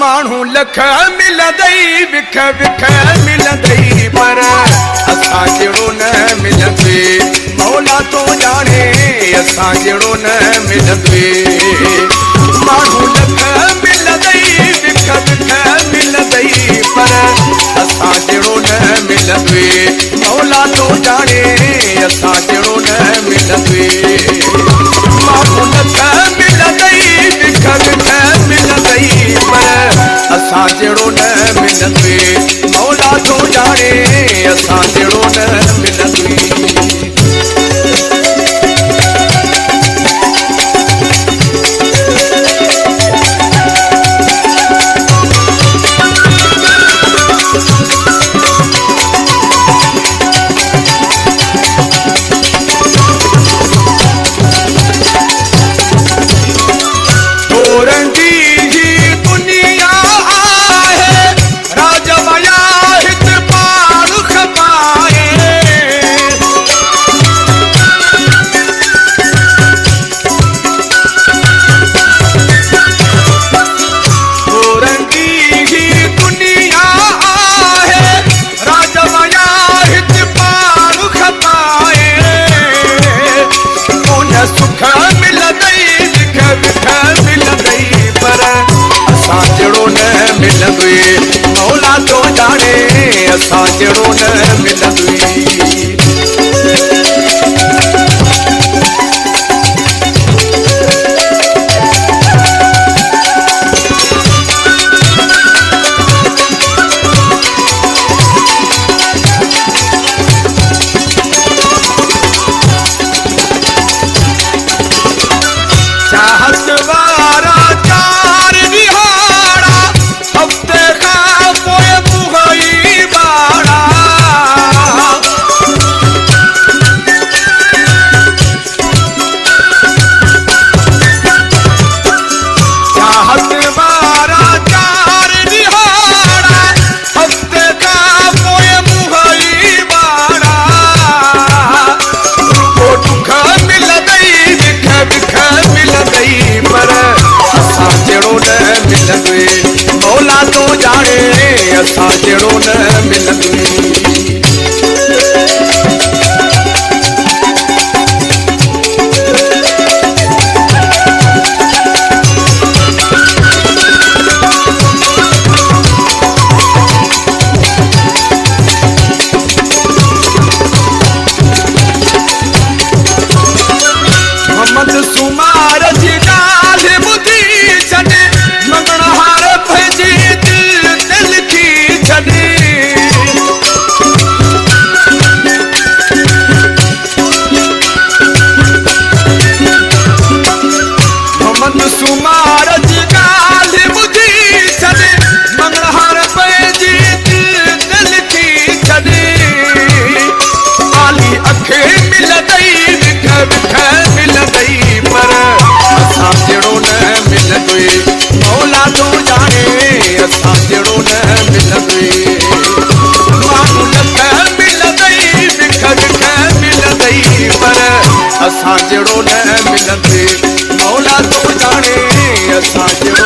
माण्हू लख मिलंदई विख विख मिलंदई पर असां जहिड़ो न मिलंदे मौला तो ॼाणे असां जहिड़ो न मिलंदे माण्हू लख मिलंदई विख विख मिलंदई पर असां जहिड़ो न मिलंदे मौला तो ॼाणे असां जहिड़ो न मिलंदे माण्हू लख मिलंदई विख विख मिलंदई पर असां जहिड़ो न मिलंदे मौला तो ॼाणे असां जहिड़ो न मिलंदे मौला तो ॼाणे असां जहिड़ो न मिलंदे चाहत वारा चार निहारा हफ्ते खां पोइ मुहई बाड़ा चाहत वारा चार निहारा हफ्ते खां पोइ मुहई बाड़ा दुख मिलंदई विख विख मिलंदई पर असां जहिड़ो न मिलंदे मौला तो ॼाणे असां जहिड़ो न मिलंदे मोहम्मद सुमार जी ॻाल्हि ॿुधी छॾ मंगण हार पंहिंजी दिल की छॾ मोहम्मद सुमार जी ॻाल्हि ॿुधी छॾ मंगण हार पंहिंजी दिल की छॾ आली अखे मिलंदई विख विख मिलंदई पर असां जहिड़ो न मिलंदे मौला तो ॼाणे असां जहिड़ो न मिलंदे माण्हू लख मिलंदई विख विख मिलंदई पर असां जहिड़ो न मिलंदे मौला तो ॼाणे असां जहिड़ो